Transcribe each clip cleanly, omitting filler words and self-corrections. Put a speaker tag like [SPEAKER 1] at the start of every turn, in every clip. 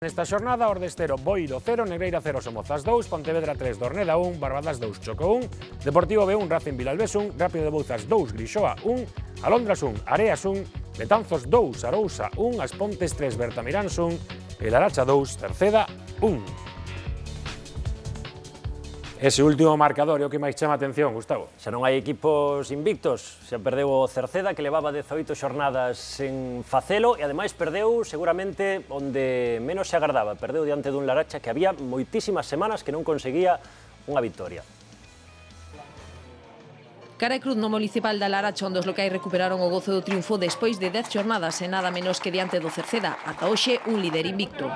[SPEAKER 1] Nesta xornada, Ordestero, Boiro 0, Negreira 0, Somozas 2, Pontevedra 3, Dorneda 1, Barbadas 2, Choco 1, Deportivo B 1, Racing Vilalbés 1, Rápido de Bouzas 2, Grixoa 1, Alondras 1, Areas 1, Betanzos 2, Arousa 1, As Pontes 3, Bertamiráns 1, e Laracha 2, Cerceda 1. Ese último marcador é o que máis chama a atención, Gustavo.
[SPEAKER 2] Xa non hai equipos invictos, xa perdeu o Cerceda, que levaba 18 xornadas sen facelo, e ademais perdeu seguramente onde menos se agardaba, perdeu diante dun Laracha que había moitísimas semanas que non conseguía unha victoria.
[SPEAKER 3] Cara e cruz no municipal da Laracha, onde os locais recuperaron o gozo do triunfo despois de 10 xornadas e nada menos que diante do Cerceda, ata hoxe un líder invicto.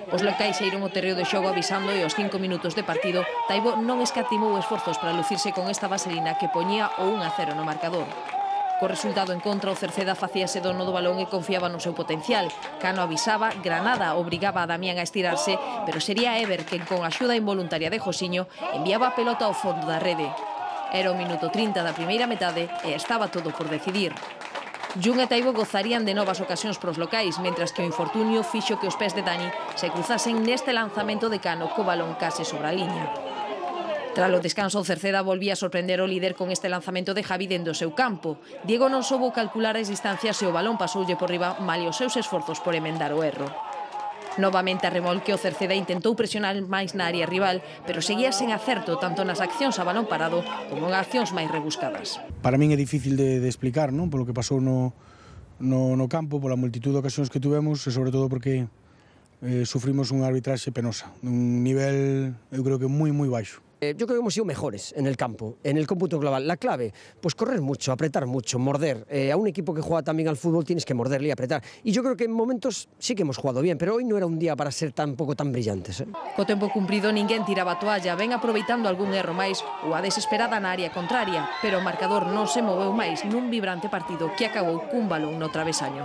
[SPEAKER 3] Os locais saíron o terreo de xogo avisando e aos 5 minutos de partido, Taibo non escatimou esforzos para lucirse con esta vaselina que poñía o 1-0 no marcador. Co resultado en contra, o Cerceda facíase dono do balón e confiaba no seu potencial. Cano avisaba, Granada obrigaba a Damián a estirarse, pero sería Eber quen, con a axuda involuntaria de Josiño, enviaba a pelota ao fondo da rede. Era o minuto 30 da primeira metade e estaba todo por decidir. Jun e Taibo gozarían de novas ocasións pros locais, mentras que o infortunio fixo que os pés de Dani se cruzasen neste lanzamento de Cano co balón case sobre a liña. Tras o descanso, o Cerceda volvía a sorprender o líder con este lanzamento de Javi dende o seu campo. Diego non soubo calcular as distancias e o balón pasoulle por riba malia os seus esforzos por emendar o erro. Novamente a remolque, o Cerceda intentou presionar máis na área rival, pero seguía sen acerto tanto nas accións a balón parado como en accións máis rebuscadas.
[SPEAKER 4] Para min é difícil de explicar, non? Polo que pasou no campo, pola multitud de ocasións que tuvemos e sobre todo porque sufrimos unha arbitraxe penosa, un nivel, eu creo que moi baixo.
[SPEAKER 5] Yo creo que hemos sido mejores en el campo, en el cómputo global. La clave, pues correr mucho, apretar mucho, morder. A un equipo que juega también al fútbol tienes que morderle y apretar. Y yo creo que en momentos sí que hemos jugado bien, pero hoy no era un día para ser tampoco tan brillantes.
[SPEAKER 3] Co tempo cumprido, ninguén tiraba a toalla, ven aproveitando algún erro máis ou a desesperada na área contraria, pero o marcador non se moveu máis nun vibrante partido que acabou cun balón no travesaño.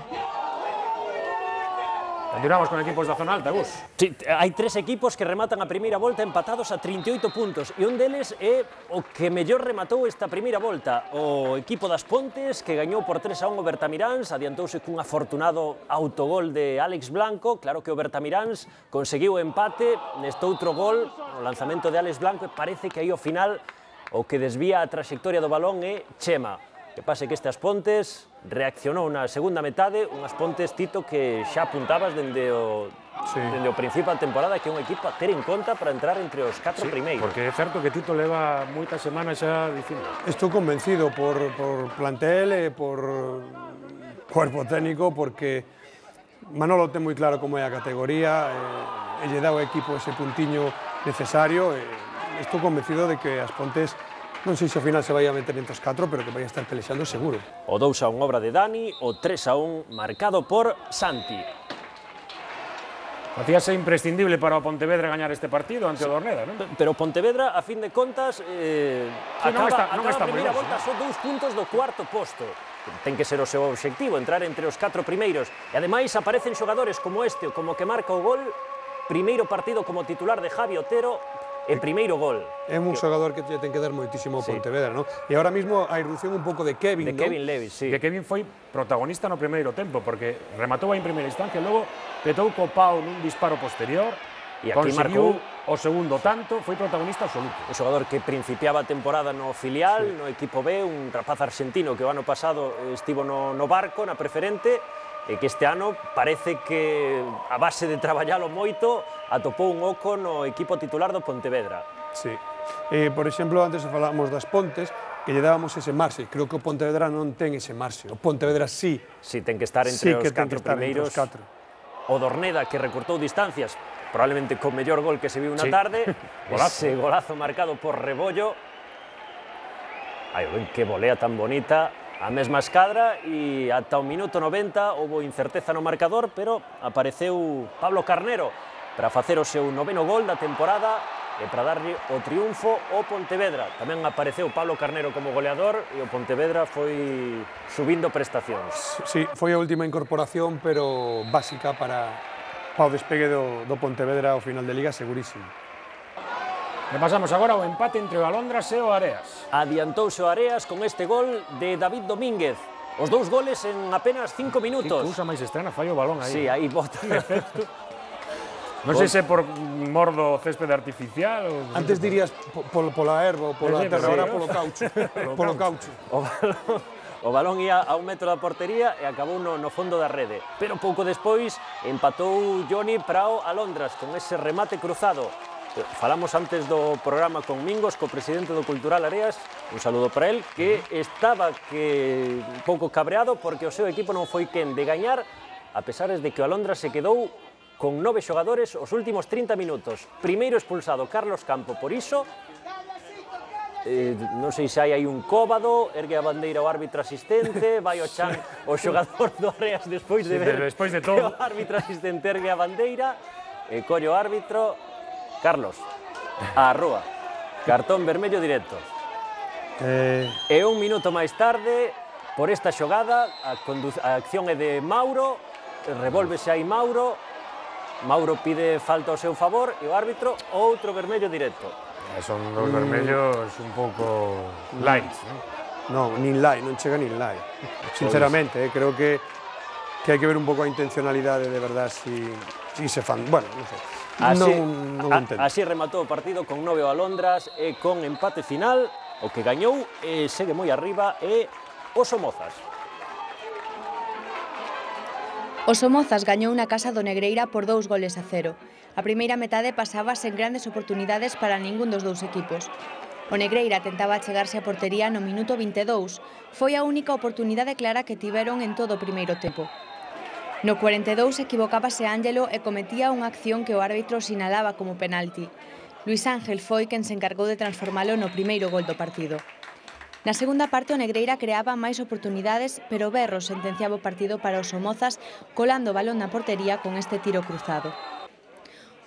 [SPEAKER 1] Continuamos con equipos da zona alta, Gus.
[SPEAKER 2] Sí, hai tres equipos que rematan a primeira volta empatados a 38 puntos e un deles é o que mellor rematou esta primeira volta, o equipo das Pontes, que gañou por 3-1 o Bertamiráns, adiantouse cun afortunado autogol de Álex Blanco. Claro que o Bertamiráns conseguiu o empate neste outro gol, o lanzamento de Álex Blanco, e parece que aí ao final o que desvía a trayectoria do balón é Chema. Que pase que estas Pontes reaccionou na segunda metade, unhas Pontes, Tito, que xa apuntabas dende o principio da temporada, que é un equipo a ter en conta para entrar entre os 4 primeiros.
[SPEAKER 1] Porque é certo que Tito leva moitas semanas xa dicindo.
[SPEAKER 6] Estou convencido por plantel e por cuerpo técnico, porque Manolo ten moi claro como é a categoría e lle dá ao equipo ese puntiño necesario. Estou convencido de que as Pontes, non sei se ao final se vai a meter entre os 4, pero que vai a estar pelexando seguro.
[SPEAKER 2] O 2-1 obra de Dani, o 3-1 marcado por Santi.
[SPEAKER 1] Facíase imprescindible para o Pontevedra gañar este partido ante o Dorneda, non?
[SPEAKER 2] Pero Pontevedra, a fin de contas, acaba a primeira volta só 2 puntos do cuarto posto. Ten que ser o seu obxectivo, entrar entre os 4 primeiros. E ademais aparecen xogadores como este, como que marca o gol, primeiro partido como titular de Javi Otero, e primeiro gol.
[SPEAKER 6] É un xogador que ten que dar moitísimo ao Pontevedra, non? E ahora mismo a irrupción un pouco de Kevin, non?
[SPEAKER 2] De Kevin Levis, sí.
[SPEAKER 1] Que Kevin foi protagonista no primeiro tempo, porque rematou en primeira instancia, logo petou co pau nun disparo posterior,
[SPEAKER 2] e aquí
[SPEAKER 1] conseguiu
[SPEAKER 2] marcou
[SPEAKER 1] o segundo tanto, foi protagonista absoluto.
[SPEAKER 2] Un xogador que principiaba a temporada no filial, no equipo B, un rapaz argentino que o ano pasado estivo no Barco, na preferente, e que este ano parece que, a base de traballalo moito, atopou un oco no equipo titular do Pontevedra.
[SPEAKER 6] Sí. Por exemplo, antes falábamos das Pontes, que lle dábamos ese marxe. Creo que o Pontevedra non ten ese marxe. O Pontevedra sí.
[SPEAKER 2] Sí, ten que estar entre os 4 primeiros. O Dorneda, que recortou distancias, probablemente con mellor gol que se viu na tarde. Ese golazo marcado por Rebollo. Ai, ben, que volea tan bonita. A mesma escadra, e ata o minuto 90 houve incerteza no marcador, pero apareceu Pablo Carnero para facer o seu 9º gol da temporada e para darlle o triunfo ao Pontevedra. Tamén apareceu Pablo Carnero como goleador e o Pontevedra foi subindo prestacións.
[SPEAKER 6] Sí, foi a última incorporación, pero básica para o despegue do Pontevedra ao final de Liga, segurísimo.
[SPEAKER 1] Repasamos agora o empate entre o Alondras e o Areas.
[SPEAKER 2] Adiantouse o Areas con este gol de David Domínguez. Os 2 goles en apenas 5 minutos.
[SPEAKER 1] Que cousa máis estrana, fai o balón aí.
[SPEAKER 2] Sí, aí bota.
[SPEAKER 1] Non sei se por mor do céspede artificial ou...
[SPEAKER 6] Antes dirías pola erva ou pola terra, ahora polo caucho. Polo caucho.
[SPEAKER 2] O balón ia a 1 metro da portería e acabou no fondo da rede. Pero pouco despois empatou Johnny Prao Alondras con ese remate cruzado. Falamos antes do programa con Mingos, co presidente do Cultural Areas, un saludo para él, que estaba un pouco cabreado porque o seu equipo non foi quen de gañar, a pesar de que o Alondras se quedou con 9 xogadores os últimos 30 minutos. Primeiro expulsado Carlos Campo por iso. Non sei se hai un cóbado, ergue a bandeira o árbitro asistente, vai o chan o xogador do Areas despois de ver
[SPEAKER 1] despois de
[SPEAKER 2] que o árbitro asistente ergue a bandeira, e colle o árbitro, Carlos, a rúa, cartón vermello directo. E un minuto máis tarde, por esta xogada, a acción é de Mauro, revólvese aí Mauro pide falta ao seu favor e o árbitro outro vermello directo.
[SPEAKER 1] Son dos vermellos un pouco light,
[SPEAKER 6] non? Non, nin light, non chega nin light. Sinceramente, creo que hai que ver un pouco a intencionalidade de verdad si se fan... Bueno, non sei. Non entendo.
[SPEAKER 2] Así rematou o partido con 9 ao Alondras e con empate final, o que gañou e segue moi arriba é o Somozas.
[SPEAKER 7] O Somozas gañou na casa do Negreira por 2-0. A primeira metade pasaba sen grandes oportunidades para ningún dos dous equipos. O Negreira tentaba chegarse a portería no minuto 22. Foi a única oportunidade clara que tiveron en todo o primeiro tempo. No 42 equivocábase Ángelo e cometía unha acción que o árbitro sinalaba como penalti. Luis Ángel foi quen se encargou de transformalo no primeiro gol do partido. Na segunda parte o Negreira creaba máis oportunidades, pero Berro sentenciaba o partido para os Somozas colando o balón na portería con este tiro cruzado.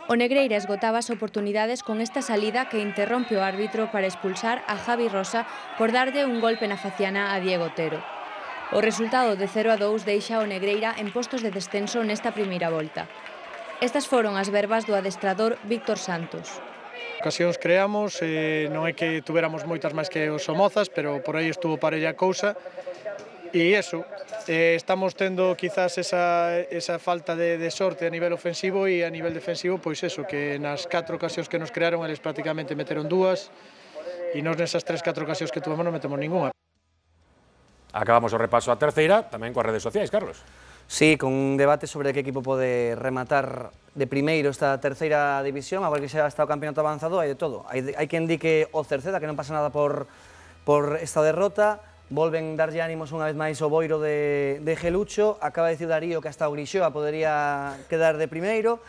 [SPEAKER 7] O Negreira esgotaba as oportunidades con esta salida que interrompe o árbitro para expulsar a Javi Rosa por darlle un golpe na faciana a Diego Otero. O resultado de 0-2 deixa o Negreira en postos de descenso nesta primeira volta. Estas foron as verbas do adestrador Víctor Santos.
[SPEAKER 8] Ocasións creamos, non é que tuveramos moitas máis que os Somozas, pero por aí estuvo parella a cousa. E iso, estamos tendo quizás esa falta de sorte a nivel ofensivo e a nivel defensivo, pois eso, que nas 4 ocasións que nos crearon, eles prácticamente meteron 2 e nos nesas 3-4 ocasións que tuvemos non metemos ninguna.
[SPEAKER 1] Acabamos o repaso a terceira, tamén coas redes sociais, Carlos.
[SPEAKER 9] Sí, con un debate sobre que equipo pode rematar de primeiro esta terceira división, agora que xa está o campeonato avanzado, hai de todo. Hai quen di que o Cerceda, que non pasa nada por esta derrota, volven darlle ánimos unha vez máis o Boiro de Gelucho, acaba de dicir Darío que hasta o Grixoa podería quedar de primeiro,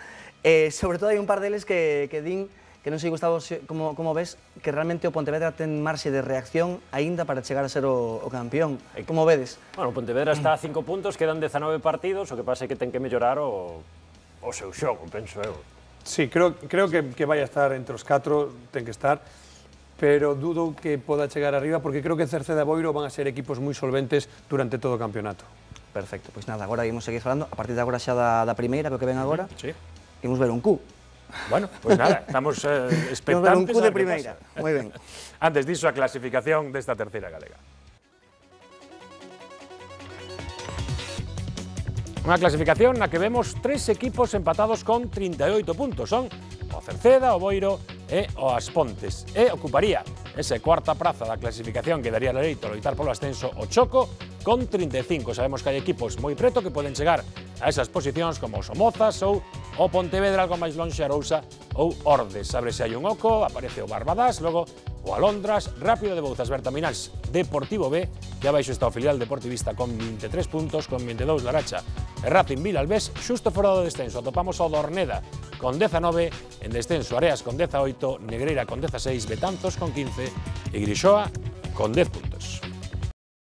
[SPEAKER 9] sobre todo hai un par deles que din, que non sei, Gustavo, como ves, que realmente o Pontevedra ten marxe de reacción aínda para chegar a ser o campeón. Como vedes?
[SPEAKER 2] Bueno, o Pontevedra está a 5 puntos, quedan 19 partidos, o que pasa é que ten que mellorar o seu xogo, penso eu.
[SPEAKER 6] Sí, creo que vai a estar entre os 4, ten que estar, pero dudo que poda chegar arriba, porque creo que Cerceda e Boiro van a ser equipos moi solventes durante todo o campeonato.
[SPEAKER 9] Perfecto, pois nada, agora imos seguir falando, a partir de agora xa da primeira, que ven agora,
[SPEAKER 1] sí.
[SPEAKER 9] Imos ver un Q.
[SPEAKER 1] Bueno, pois nada, estamos expectantes.
[SPEAKER 9] Un Q de primeira, moi ben.
[SPEAKER 1] Antes diso, a clasificación desta terceira galega. Unha clasificación na que vemos 3 equipos empatados con 38 puntos. Son o Cerceda, o Boiro e o As Pontes. E ocuparía esa cuarta praza da clasificación que daría dereito a loitar polo ascenso o Choco con 35. Sabemos que hai equipos moi preto que poden chegar a esas posicións como o Somozas ou o Pontevedra, algo máis lonxe, Arousa ou Ordes. Abre se hai un oco, aparece o Barbadás, logo o Alondras, Rápido de Bouzas, Bertamiráns, Deportivo B, que abaixo está o filial deportivista con 23 puntos, con 22 Laracha e Racing Vilalbés, xusto fora do descenso. Atopamos o Dorneda con 19, en descenso Areas con 18, Negreira con 16, Betanzos con 15 e Grixoa con 10 puntos.